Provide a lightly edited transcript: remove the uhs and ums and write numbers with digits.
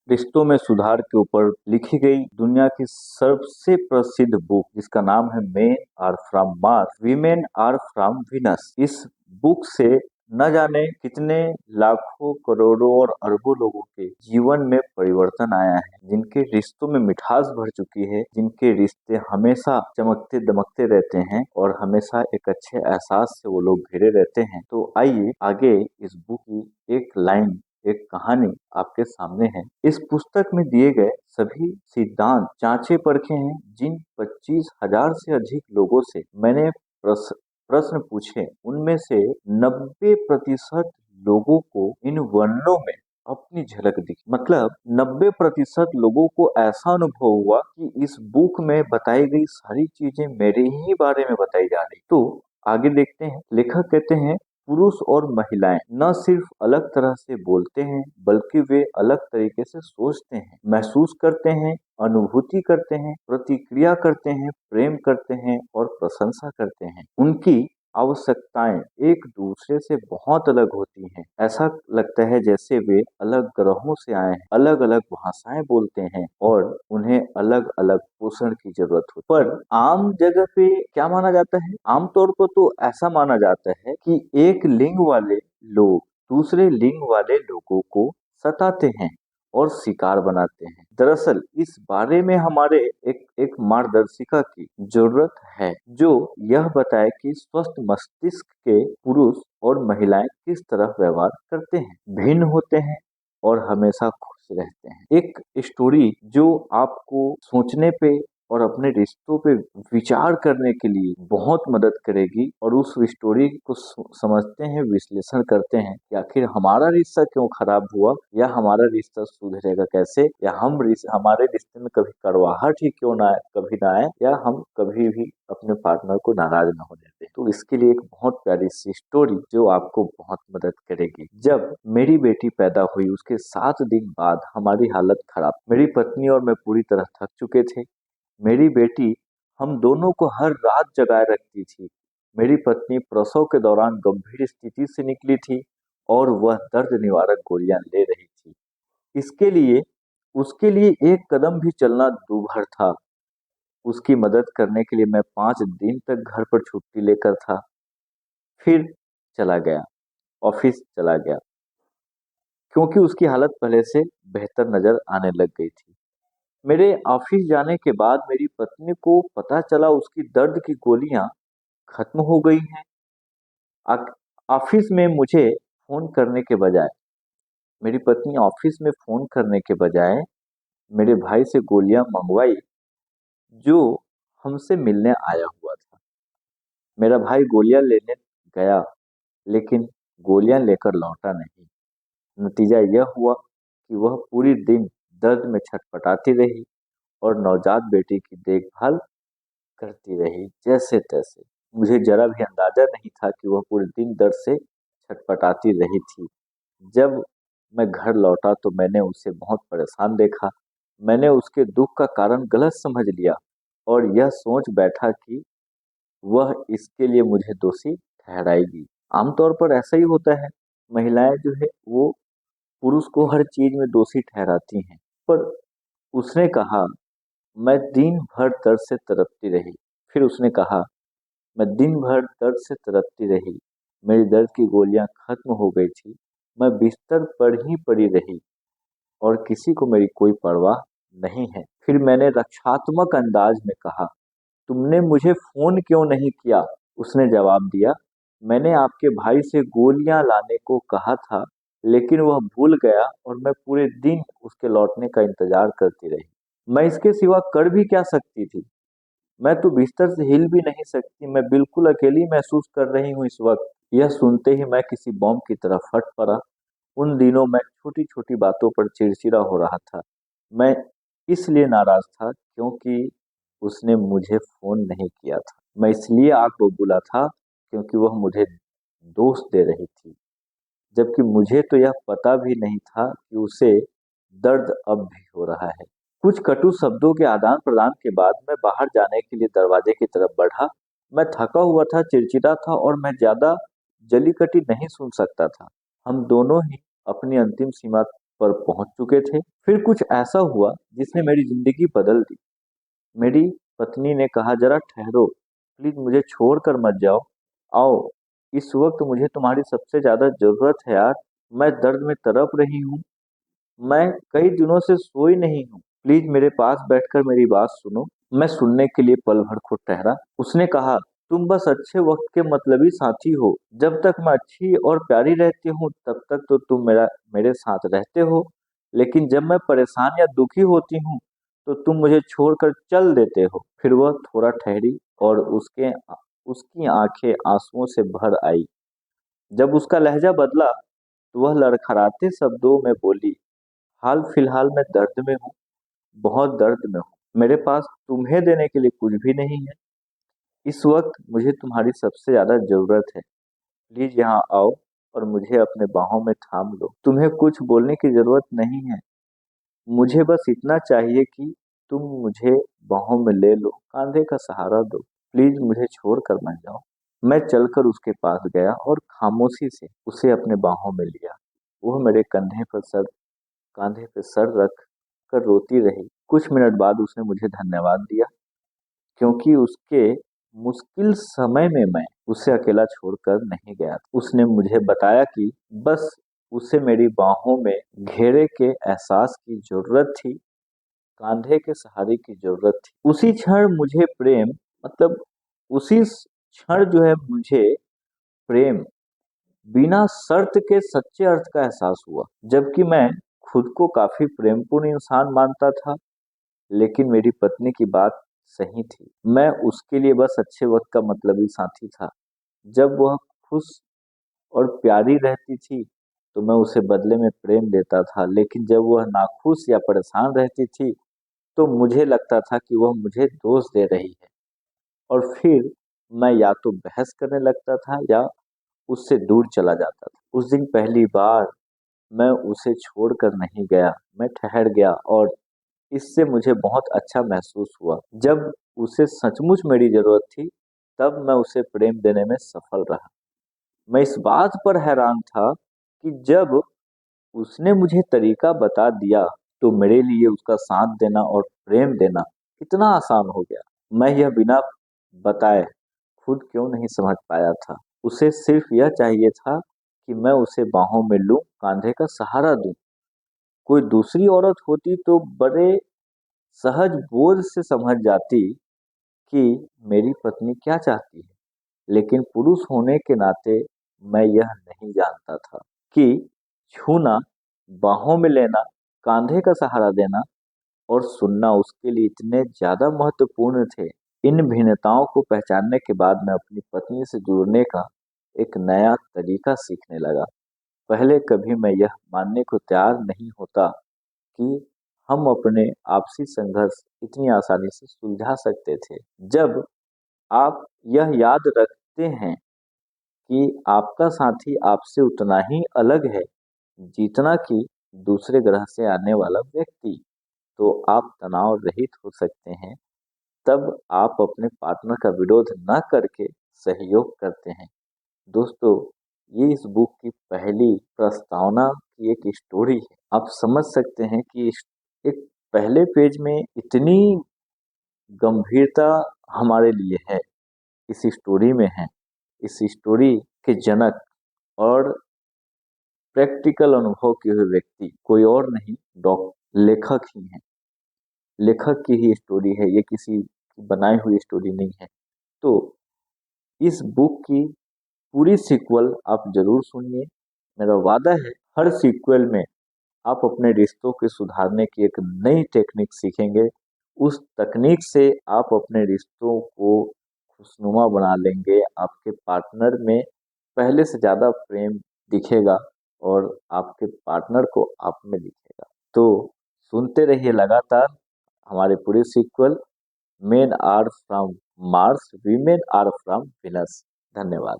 रिश्तों में सुधार के ऊपर लिखी गई दुनिया की सबसे प्रसिद्ध बुक जिसका नाम है men are from Mars women are from Venus. इस बुक से न जाने कितने लाखों करोड़ों और अरबों लोगों के जीवन में परिवर्तन आया है, जिनके रिश्तों में मिठास भर चुकी है, जिनके रिश्ते हमेशा चमकते दमकते रहते हैं और हमेशा एक अच्छे एहसास से वो लोग घिरे रहते हैं। तो आइए आगे इस बुक की एक लाइन, एक कहानी आपके सामने है। इस पुस्तक में दिए गए सभी सिद्धांत जांचे परखे हैं। जिन 25,000 से अधिक लोगों से मैंने प्रश्न पूछे, उनमें से 90% लोगों को इन वर्णनों में अपनी झलक दिखी। मतलब 90% लोगों को ऐसा अनुभव हुआ कि इस बुक में बताई गई सारी चीजें मेरे ही बारे में बताई जा रही। तो आगे देखते हैं। लेखक कहते हैं, पुरुष और महिलाएं न सिर्फ अलग तरह से बोलते हैं, बल्कि वे अलग तरीके से सोचते हैं, महसूस करते हैं, अनुभूति करते हैं, प्रतिक्रिया करते हैं, प्रेम करते हैं और प्रशंसा करते हैं। उनकी आवश्यकताएं एक दूसरे से बहुत अलग होती हैं। ऐसा लगता है जैसे वे अलग ग्रहों से आए हैं, अलग अलग भाषाएं बोलते हैं और उन्हें अलग अलग पोषण की जरूरत होती है। पर आम जगह पे क्या माना जाता है? आमतौर पर तो ऐसा माना जाता है कि एक लिंग वाले लोग दूसरे लिंग वाले लोगों को सताते हैं और शिकार बनाते हैं। दरअसल इस बारे में हमारे एक मार्गदर्शिका की जरूरत है, जो यह बताए कि स्वस्थ मस्तिष्क के पुरुष और महिलाएं किस तरह व्यवहार करते हैं, भिन्न होते हैं और हमेशा खुश रहते हैं। एक स्टोरी जो आपको सोचने पे और अपने रिश्तों पे विचार करने के लिए बहुत मदद करेगी, और उस स्टोरी को समझते हैं, विश्लेषण करते हैं कि आखिर हमारा रिश्ता क्यों खराब हुआ, या हमारा रिश्ता सुधरेगा कैसे, या हमारे रिश्ते में कभी कड़वाहट ही क्यों ना आए, कभी ना आए, या हम कभी भी अपने पार्टनर को नाराज ना होने दें। तो इसके लिए एक बहुत प्यारी सी स्टोरी जो आपको बहुत मदद करेगी। जब मेरी बेटी पैदा हुई, उसके 7 दिन बाद हमारी हालत खराब। मेरी पत्नी और मैं पूरी तरह थक चुके थे। मेरी बेटी हम दोनों को हर रात जगाए रखती थी। मेरी पत्नी प्रसव के दौरान गंभीर स्थिति से निकली थी और वह दर्द निवारक गोलियां ले रही थी। इसके लिए उसके लिए एक कदम भी चलना दूभर था। उसकी मदद करने के लिए मैं 5 दिन तक घर पर छुट्टी लेकर था, फिर चला गया, ऑफिस चला गया, क्योंकि उसकी हालत पहले से बेहतर नजर आने लग गई थी। मेरे ऑफिस जाने के बाद मेरी पत्नी को पता चला उसकी दर्द की गोलियां खत्म हो गई हैं। ऑफिस में मुझे फोन करने के बजाय मेरी पत्नी ऑफिस में फोन करने के बजाय मेरे भाई से गोलियां मंगवाई, जो हमसे मिलने आया हुआ था। मेरा भाई गोलियां लेने गया, लेकिन गोलियां लेकर लौटा नहीं। नतीजा यह हुआ कि वह पूरी दिन दर्द में छटपटाती रही और नवजात बेटी की देखभाल करती रही जैसे तैसे। मुझे जरा भी अंदाजा नहीं था कि वह पूरे दिन दर्द से छटपटाती रही थी। जब मैं घर लौटा तो मैंने उसे बहुत परेशान देखा। मैंने उसके दुख का कारण गलत समझ लिया और यह सोच बैठा कि वह इसके लिए मुझे दोषी ठहराएगी। आमतौर पर ऐसा ही होता है, महिलाएं जो है वो पुरुष को हर चीज में दोषी ठहराती हैं। पर उसने कहा, मैं दिन भर दर्द से तड़पती रही। फिर उसने कहा, मैं दिन भर दर्द से तड़पती रही, मेरी दर्द की गोलियां खत्म हो गई थी, मैं बिस्तर पर ही पड़ी रही और किसी को मेरी कोई परवाह नहीं है। फिर मैंने रक्षात्मक अंदाज में कहा, तुमने मुझे फोन क्यों नहीं किया? उसने जवाब दिया, मैंने आपके भाई से गोलियां लाने को कहा था, लेकिन वह भूल गया और मैं पूरे दिन उसके लौटने का इंतजार करती रही। मैं इसके सिवा कर भी क्या सकती थी? मैं तो बिस्तर से हिल भी नहीं सकती। मैं बिल्कुल अकेली महसूस कर रही हूँ इस वक्त। यह सुनते ही मैं किसी बॉम्ब की तरह फट पड़ा। उन दिनों मैं छोटी छोटी बातों पर चिड़चिड़ा हो रहा था। मैं इसलिए नाराज था क्योंकि उसने मुझे फोन नहीं किया था। मैं इसलिए आग बबूला था क्योंकि वह मुझे दोष दे रही थी, जबकि मुझे तो यह पता भी नहीं था कि उसे दर्द अब भी हो रहा है। कुछ कटु शब्दों के आदान प्रदान के बाद मैं बाहर जाने के लिए दरवाजे की तरफ बढ़ा। मैं थका हुआ था, चिड़चिड़ा था और मैं ज्यादा जली कटी नहीं सुन सकता था। हम दोनों ही अपनी अंतिम सीमा पर पहुंच चुके थे। फिर कुछ ऐसा हुआ जिसने मेरी जिंदगी बदल दी। मेरी पत्नी ने कहा, जरा ठहरो, प्लीज मुझे छोड़कर मत जाओ। आओ, इस वक्त मुझे तुम्हारी सबसे ज्यादा जरूरत है यार। मैं दर्द में तड़प रही हूँ। मैं कई दिनों से सोई नहीं हूँ। प्लीज मेरे पास बैठकर मेरी बात सुनो। मैं सुनने के लिए पल भर खुद ठहरा। उसने कहा, तुम बस अच्छे वक्त के मतलबी साथी हो। जब तक मैं अच्छी और प्यारी रहती हूँ तब तक तो तुम मेरे साथ रहते हो। लेकिन जब मैं परेशान या दुखी होती हूँ तो तुम मुझे छोड़कर चल देते हो। फिर वह थोड़ा ठहरी और उसकी आंखें आंसुओं से भर आई। जब उसका लहजा बदला तो वह लड़खड़ाते शब्दों में बोली, हाल फिलहाल मैं दर्द में हूँ, बहुत दर्द में हूँ। मेरे पास तुम्हें देने के लिए कुछ भी नहीं है। इस वक्त मुझे तुम्हारी सबसे ज्यादा जरूरत है। प्लीज यहाँ आओ और मुझे अपने बाहों में थाम लो। तुम्हें कुछ बोलने की जरूरत नहीं है। मुझे बस इतना चाहिए कि तुम मुझे बाहों में ले लो, कांधे का सहारा दो। प्लीज मुझे छोड़कर मत जाओ। मैं चलकर उसके पास गया और खामोशी से उसे अपने बाहों में लिया। वह मेरे कांधे पे सर रख कर रोती रही। कुछ मिनट बाद उसने मुझे धन्यवाद दिया, क्योंकि उसके मुश्किल समय में मैं उसे अकेला छोड़कर नहीं गया। उसने मुझे बताया कि बस उसे मेरी बाहों में घेरे के एहसास की जरूरत थी, कांधे के सहारे की जरूरत थी। उसी क्षण मुझे प्रेम मतलब उसी क्षण जो है मुझे प्रेम बिना शर्त के सच्चे अर्थ का एहसास हुआ। जबकि मैं खुद को काफी प्रेमपूर्ण इंसान मानता था, लेकिन मेरी पत्नी की बात सही थी। मैं उसके लिए बस अच्छे वक्त का मतलबी साथी था। जब वह खुश और प्यारी रहती थी तो मैं उसे बदले में प्रेम देता था, लेकिन जब वह नाखुश या परेशान रहती थी तो मुझे लगता था कि वह मुझे दोष दे रही है। और फिर मैं या तो बहस करने लगता था या उससे दूर चला जाता था। उस दिन पहली बार मैं उसे छोड़कर नहीं गया, मैं ठहर गया और इससे मुझे बहुत अच्छा महसूस हुआ। जब उसे सचमुच मेरी जरूरत थी तब मैं उसे प्रेम देने में सफल रहा। मैं इस बात पर हैरान था कि जब उसने मुझे तरीका बता दिया तो मेरे लिए उसका साथ देना और प्रेम देना कितना आसान हो गया। मैं यह बिना बताए खुद क्यों नहीं समझ पाया था। उसे सिर्फ यह चाहिए था कि मैं उसे बाहों में लूं, कांधे का सहारा दूं। कोई दूसरी औरत होती तो बड़े सहज बोझ से समझ जाती कि मेरी पत्नी क्या चाहती है, लेकिन पुरुष होने के नाते मैं यह नहीं जानता था कि छूना, बाहों में लेना, कांधे का सहारा देना और सुनना उसके लिए इतने ज्यादा महत्वपूर्ण थे। इन भिन्नताओं को पहचानने के बाद मैं अपनी पत्नी से जुड़ने का एक नया तरीका सीखने लगा। पहले कभी मैं यह मानने को तैयार नहीं होता कि हम अपने आपसी संघर्ष इतनी आसानी से सुलझा सकते थे। जब आप यह याद रखते हैं कि आपका साथी आपसे उतना ही अलग है जितना कि दूसरे ग्रह से आने वाला व्यक्ति, तो आप तनाव रहित हो सकते हैं। तब आप अपने पार्टनर का विरोध न करके सहयोग करते हैं। दोस्तों, ये इस बुक की पहली प्रस्तावना की एक स्टोरी है। आप समझ सकते हैं कि एक पहले पेज में इतनी गंभीरता हमारे लिए है, इस स्टोरी में है। इस स्टोरी के जनक और प्रैक्टिकल अनुभव किए हुए व्यक्ति कोई और नहीं, लेखक ही हैं। लेखक की ही स्टोरी है, ये किसी की बनाई हुई स्टोरी नहीं है। तो इस बुक की पूरी सीक्वल आप जरूर सुनिए। मेरा वादा है हर सीक्वल में आप अपने रिश्तों के सुधारने की एक नई टेक्निक सीखेंगे। उस तकनीक से आप अपने रिश्तों को खुशनुमा बना लेंगे। आपके पार्टनर में पहले से ज्यादा प्रेम दिखेगा और आपके पार्टनर को आप में दिखेगा। तो सुनते रहिए लगातार हमारे पूरे sequel. Men are from Mars, women are from Venus. धन्यवाद।